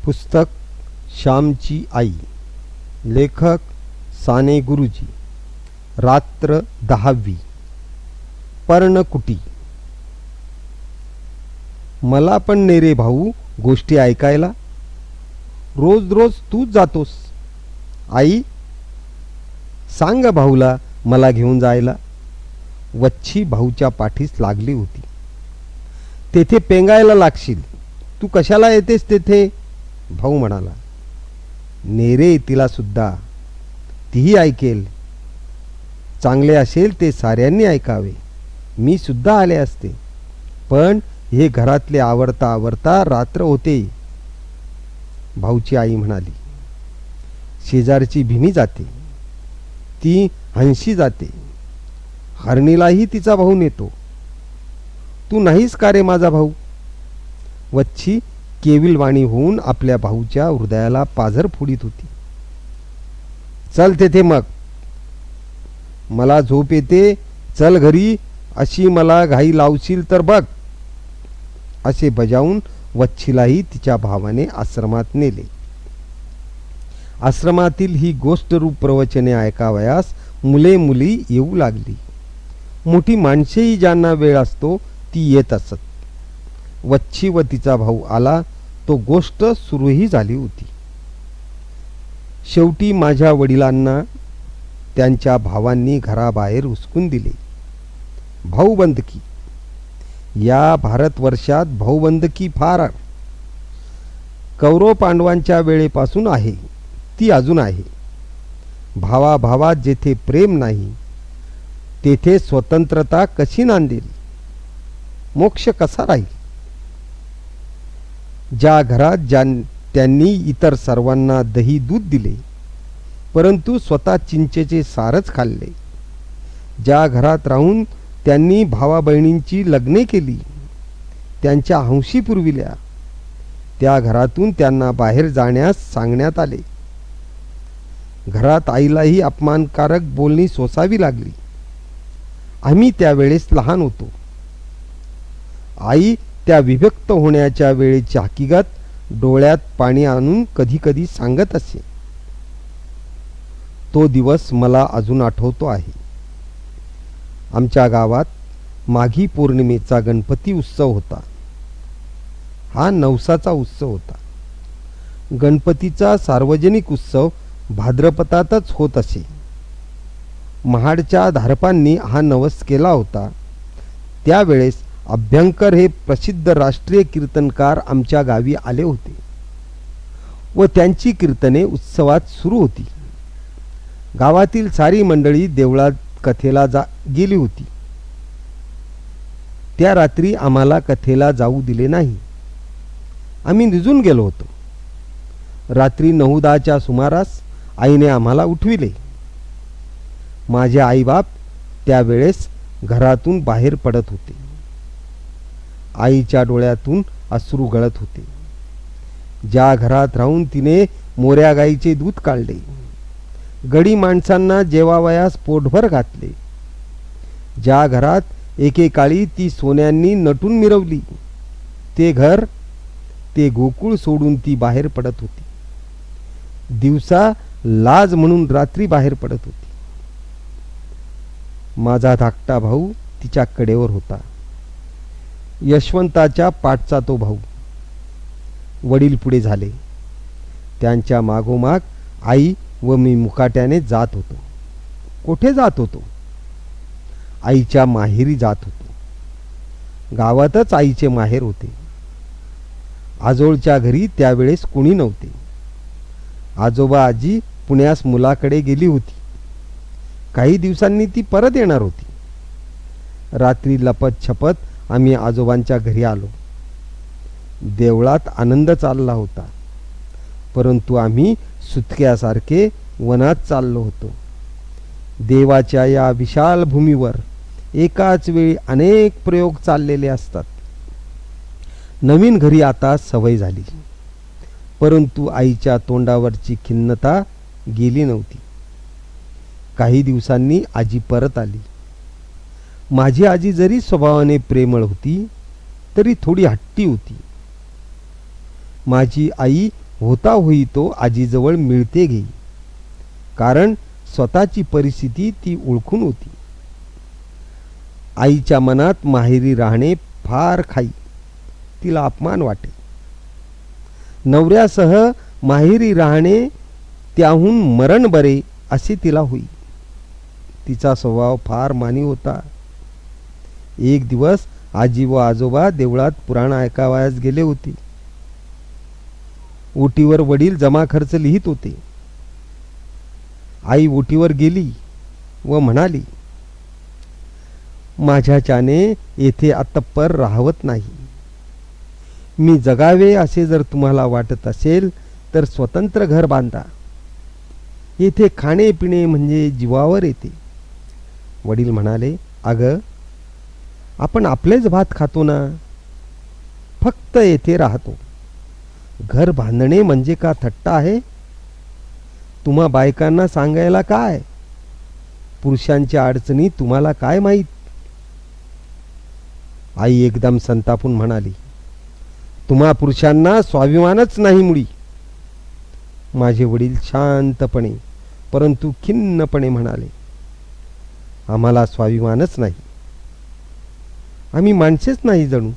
पुस्तक श्यामची आई, लेखक साने गुरुजी. रात्र 10वी. पर्णकुटी. मला पण ने रे भाऊ गोष्टी ऐकायला. रोज रोज तूच जातोस. आई सांग भाऊला मला घेऊन जायला. वच्छी भाऊच्या पाठीस लागली होती. तेथे पेंगायला लागशील, तू कशाला येतेस तेथे. भाऊ म्हणाला, नेरे तिला सुद्धा, तीही ऐकेल. चांगले असेल ते साऱ्यांनी ऐकावे. मी सुद्धा आले असते, पण हे घरातले आवरता आवरता रात्र होते. भाऊची आई म्हणाली, शेजारची भीमी जाते, ती हंशी जाते, हरणीलाही तिचा भाऊ नेतो. तू नाहीस का रे माझा भाऊ. वच्छी केविलवाणी होऊन आपल्या भाऊच्या हृदयाला पाझर फोडीत होती. चल तेथे मग, मला झोप येते, चल घरी, अशी मला घाई लावशील तर बघ. असे बजावून वच्छीलाही तिच्या भावाने आश्रमात नेले. आश्रमातील ही गोष्टरूप प्रवचने ऐकावयास मुले मुली येऊ लागली. मोठी माणसेही ज्यांना वेळ असतो ती येत असत. वच्छी व तिचा भाऊ आला तो गोष्ट सुरूही झाली होती. शेवटी माझ्या वडिलांना त्यांच्या भावांनी घराबाहेर हुसकून दिले. भाऊबंदकी. या भारतवर्षात भाऊबंदकी फार कौरव पांडवांच्या वेळेपासून आहे, ती अजून आहे. भावाभावात जेथे प्रेम नाही तेथे स्वतंत्रता कशी नांदेल, मोक्ष कसा राहील. ज्या घरात त्यांनी इतर सर्वांना दही दूध दिले, परंतु स्वतः चिंचेचे सारच खाल्ले, ज्या घरात राहून त्यांनी भावा बहिणींची लग्ने केली, त्यांच्या हौशी पुरविल्या, त्या घरातून त्यांना बाहेर जाण्यास सांगण्यात आले. घरात आईलाही अपमानकारक बोलणी सोसावी लागली. आम्ही त्यावेळेस लहान होतो. आई त्या विभक्त होण्याच्या वेळेची हकीकत डोळ्यात पाणी आणून कधी कधी सांगत असे. तो दिवस मला अजून आठवतो आहे. आमच्या गावात माघी पौर्णिमेचा गणपती उत्सव होता. हा नवसाचा उत्सव होता. गणपतीचा सार्वजनिक उत्सव भाद्रपदातच होत असे. महाडच्या धारपांनी हा नवस केला होता. त्यावेळेस अभ्यंकर हे प्रसिद्ध राष्ट्रीय कीर्तनकार आमच्या गावी आले होते व त्यांची कीर्तने उत्सवात सुरू होती. गावातील सारी मंडळी देवळात कथेला गेली होती. त्या रात्री आम्हाला कथेला जाऊ दिले नाही. आम्ही निजून गेलो होतो. रात्री 9-10च्या सुमारास आईने आम्हाला उठविले. माझे आईबाप त्यावेळेस घरातून बाहेर पडत होते. आईच्या डोळ्यातून अश्रू गळत होते. ज्या घरात राहून तिने मोऱ्या गाईचे दूध काढले, गडी माणसांना जेवावयास पोटभर घातले, ज्या घरात एकेकाळी ती सोन्यांनी नटून मिरवली, ते घर, ते गोकुळ सोडून ती बाहेर पडत होती. दिवसा लाज म्हणून रात्री बाहेर पडत होती. माझा धाकटा भाऊ तिच्या कडेवर होता. यशवंताच्या पाठचा तो भाऊ. वडील पुढे झाले. त्यांच्या मागोमाग आई व मी मुकाट्याने जात होतो. कोठे जात होतो? आईच्या माहेरी जात होतो. गावातच आईचे माहेर होते. आजोळच्या घरी त्यावेळेस कोणी नव्हते. आजोबा आजी पुण्यास मुलाकडे गेली होती. काही दिवसांनी ती परत येणार होती. रात्री लपत छपत आम्ही आजोबांच्या घरी आलो. देवळात आनंद चालला होता, परंतु आम्ही सुटक्यासारखे वनात चाललो होतो. देवाच्या या विशाल भूमीवर एकाच वेळी अनेक प्रयोग चाललेले असतात. नवीन घरी आता सवय झाली, परंतु आईच्या तोंडावरची खिन्नता गेली नव्हती. काही दिवसांनी आजी परत आली. माझी आजी जरी स्वभावाने प्रेमळ होती तरी थोडी हट्टी होती. माझी आई होता होई तो आजीजवळ मिळते घेई, कारण स्वतःची परिस्थिती ती ओळखून होती. आईच्या मनात माहेरी राहणे फार खाई, तिला अपमान वाटे. नवऱ्यासह माहेरी राहणे त्याहून मरण बरे असे तिला होई. तिचा स्वभाव फार मानी होता. एक दिवस आजी व आजोबा देवळात पुराण ऐकावयास गेले होते. ओटीवर वडील जमा खर्च लिहित होते. आई ओटीवर गेली व म्हणाली, माझ्याच्याने येथे आत्तापर राहवत नाही. मी जगावे असे जर तुम्हाला वाटत असेल तर स्वतंत्र घर बांधा. येथे खाणे पिणे म्हणजे जीवावर येते. वडील म्हणाले, अगं, आपण आपलेच भात खातो ना, फक्त येथे राहतो. घर बांधणे म्हणजे का थट्टा आहे? तुम्हा बायकांना सांगायला काय? पुरुषांच्या अडचणी तुम्हाला काय माहीत? आई एकदम संतापून म्हणाली, तुम्हा पुरुषांना स्वाभिमानच नाही मुळी. माझे वडील शांतपणे परंतु खिन्नपणे म्हणाले, आम्हाला स्वाभिमानच नाही. आम्ही माणसेच नाही जणू.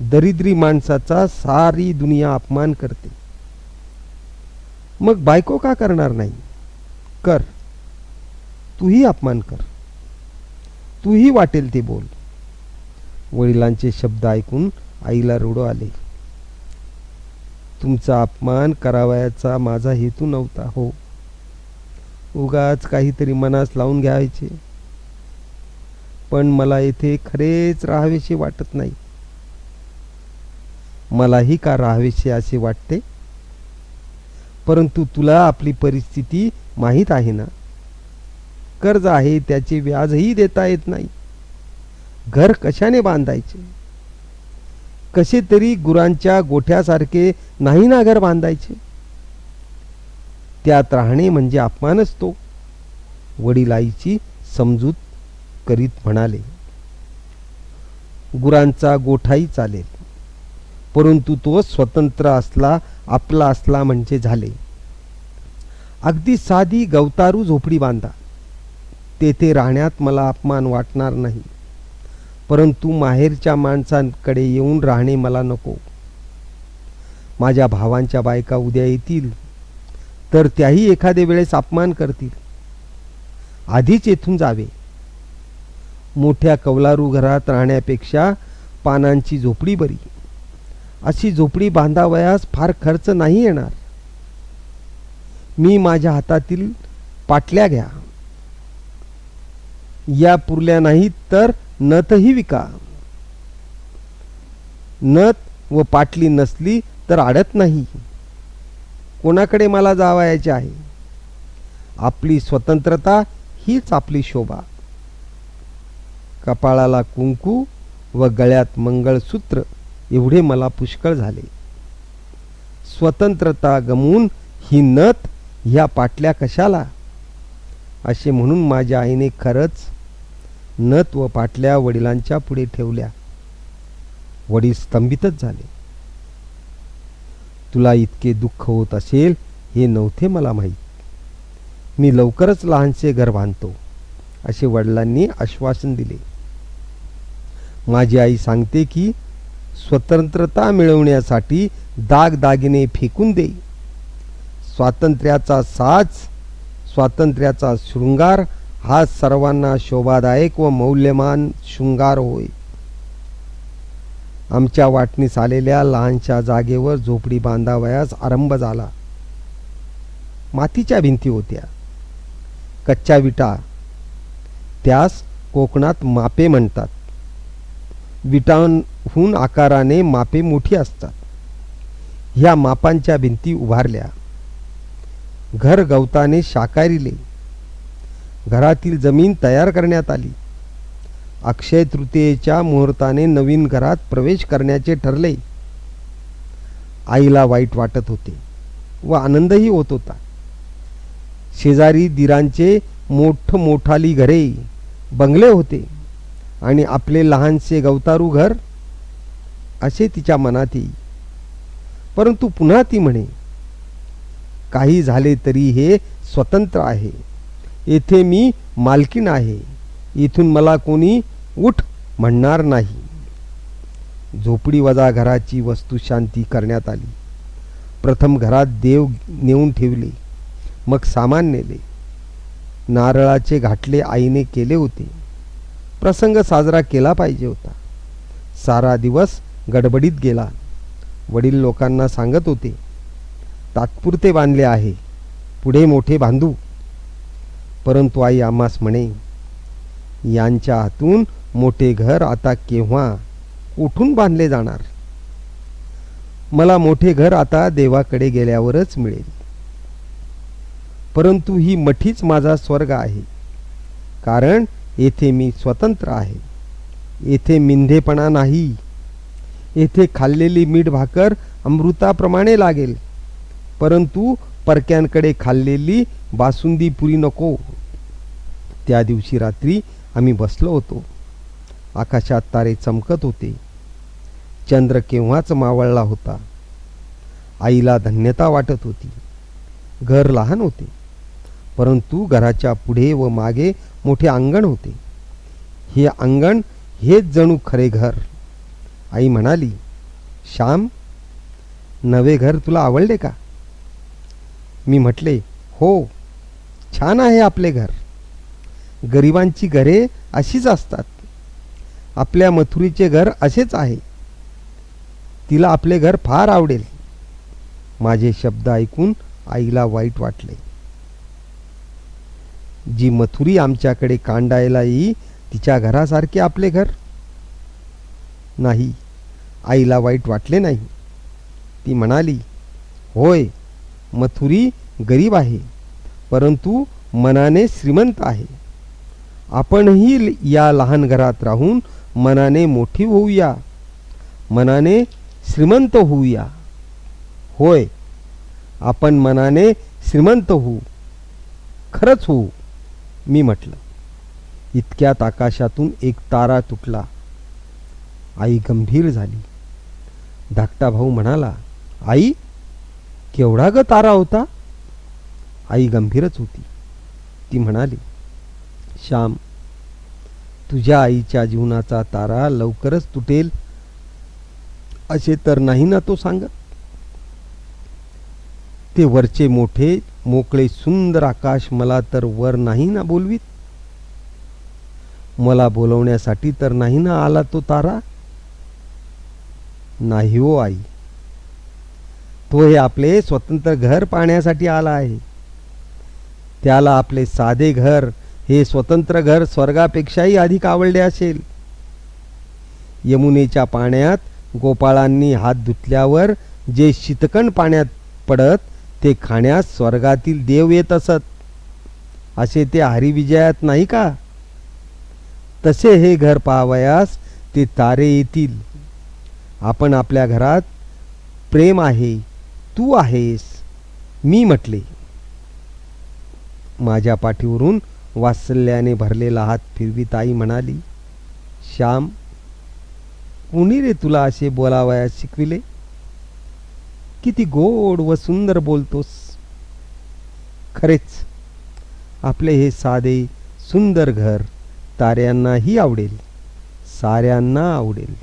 दरिद्री माणसाचा सारी दुनिया अपमान करते. मग बायको का करणार नाही? कर, तूही अपमान कर, तूही वाटेल ते बोल. वडिलांचे शब्द ऐकून आईला रडू आले. तुमचा अपमान करावयाचा माझा हेतू नव्हता हो. उगाच काहीतरी मनास लावून घ्यायचे. पण मला येथे खरेच राहावेसे वाटत नाही. मलाही का राहावेसे असे वाटते? परंतु तुला आपली परिस्थिती माहीत आहे ना. कर्ज आहे, त्याचे व्याजही देता येत नाही. घर कशाने बांधायचे? कसे तरी गुरांच्या गोठ्यासारखे नाही ना घर बांधायचे. त्यात राहणे म्हणजे अपमानच तो. वडील आईची समजूत करीत म्हणाले, गुरांचा गोठाही चालेल, परंतु तो स्वतंत्र असला, आपला असला म्हणजे झाले. अगदी साधी गवतारू झोपडी बांधा. तेथे राहण्यात मला अपमान वाटणार नाही. परंतु माहेरच्या माणसांकडे येऊन राहणे मला नको. माझ्या भावांच्या बायका उद्या येतील तर त्याही एखाद्या वेळेस अपमान करतील. आधीच येथून जावे. मोठ्या कौलारू घरात राहण्यापेक्षा पानांची झोपडी बरी. अशी झोपडी बांधावयास फार खर्च नाही येणार. मी माझ्या हातातील पाटल्या घ्या. या पुरल्या नाहीत तर नथही विका. नथ व पाटली नसली तर आडत नाही. कोणाकडे मला जावायचे आहे? आपली स्वतंत्रता हीच आपली शोभा. कपाळाला कुंकू व गळ्यात मंगळसूत्र एवढे मला पुष्कळ झाले. स्वतंत्रता गमवून ही नथ ह्या पाटल्या कशाला? असे म्हणून माझ्या आईने खरंच नथ व पाटल्या वडिलांच्या पुढे ठेवल्या. वडील स्तंभितच झाले. तुला इतके दुःख होत असेल हे नव्हते मला माहीत. मी लवकरच लहानसे घर बांधतो असे वडिलांनी आश्वासन दिले. माझी आई सांगते की स्वतंत्रता मिळवण्यासाठी दागदागिने फेकून दे. स्वातंत्र्याचा साज, स्वातंत्र्याचा शृंगार हा सर्वांना शोभादायक व मौल्यवान शृंगार होय. आमच्या वाटणीस आलेल्या लहानशा जागेवर झोपडी बांधावयास आरंभ झाला. मातीच्या भिंती होत्या, कच्च्या विटा. त्यास कोकणात मापे म्हणतात. विटांहून आकाराने मापे मोठी असतात. ह्या मापांच्या भिंती उभारल्या. घर गवताने शाकारिले. घरातील जमीन तयार करण्यात आली. अक्षय तृतीयेच्या मुहूर्ताने नवीन घरात प्रवेश करण्याचे ठरले. आईला वाईट वाटत होते व आनंदही होत होता. शेजारी दिरांचे मोठाली घरे, बंगले होते आणि आपले लहानसे गवतारू घर असे तिच्या मनात येई. परंतु पुन्हा ती म्हणे, काही झाले तरी हे स्वतंत्र आहे. येथे मी मालकीण आहे. इथून मला कोणी उठ म्हणणार नाही. झोपडी वजा घराची वस्तुशांती करण्यात आली. प्रथम घरात देव नेऊन ठेवले, मग सामान नेले. नारळाचे घाटले आईने केले होते. प्रसंग साजरा केला पाहिजे होता. सारा दिवस गडबडीत गेला. वडील लोकांना सांगत होते, तात्पुरते बांधले आहे, पुढे मोठे बांधू. परंतु आई आम्हास म्हणे, यांच्या हातून मोठे घर आता केव्हा कुठून बांधले जाणार? मला मोठे घर आता देवाकडे गेल्यावरच मिळेल. परंतु ही मठीच माझा स्वर्ग आहे, कारण येथे मी स्वतंत्र आहे. येथे मिंधेपणा नाही. येथे खाल्लेली मीठ भाकर अमृताप्रमाणे लागेल, परंतु परक्यांकडे खाल्लेली बासुंदी पुरी नको. त्या दिवशी रात्री आम्ही बसलो होतो. आकाशात तारे चमकत होते. चंद्र केव्हाच मावळला होता. आईला धन्यता वाटत होती. घर लहान होते, परंतु घराच्या पुढे व मागे मोठे अंगण होते. हे अंगण हेच जणू खरे घर. आई म्हणाली, श्याम, नवे घर तुला आवडले का? मी म्हटले, हो, छान आहे आपले घर. गरिबांची घरे अशीच असतात. आपल्या मथुरीचे घर असेच आहे. तिला आपले घर फार आवडेल. माझे शब्द ऐकून आईला वाईट वाटले. जी मथुरी आमच्याकडे कांडायला येई तिच्या घरासारखे आपले घर नाही. आईला वाईट वाटले नाही. ती म्हणाली, होय, मथुरी गरीब आहे, परंतु मनाने श्रीमंत आहे. आपणही या लहान घरात राहून मनाने मोठी होऊया, मनाने श्रीमंत होऊया. होय, आपण मनाने श्रीमंत होऊ, खरंच होऊ, मी म्हटलं. इतक्यात आकाशातून एक तारा तुटला. आई गंभीर झाली. धाकटा भाऊ म्हणाला, आई, केवढा ग तारा होता? आई गंभीरच होती. ती म्हणाली, श्याम, तुझ्या आईच्या जीवनाचा तारा लवकरच तुटेल असे तर नाही ना तो सांगत. ते वरचे मोठे मोकळे सुंदर आकाश मला तर वर नाही ना बोलवीत. मला बोलवण्यासाठी तर नाही ना आला तो तारा. नाही हो आई, तो हे आपले स्वतंत्र घर पाहण्यासाठी आला आहे. त्याला आपले साधे घर, हे स्वतंत्र घर स्वर्गापेक्षाही अधिक आवडले असेल. यमुनेच्या पाण्यात गोपाळांनी हात धुतल्यावर जे शीतकण पाण्यात पडत ते खाण्यास स्वर्गातील देव येत असत, असे ते हरिविजयात नाही का? तसे हे घर पाहावयास ते तारे येतील. आपण आपल्या घरात प्रेम आहे, तू आहेस, मी म्हटले. माझ्या पाठीवरून वात्सल्याने भरलेला हात फिरवीत आई म्हणाली, श्याम, कुणी रे तुला असे बोलावयास शिकविले? किती गोड व सुंदर बोलतोस. खरेच आपले हे साधे सुंदर घर ताऱ्यांनाही आवडेल, साऱ्यांना आवडेल.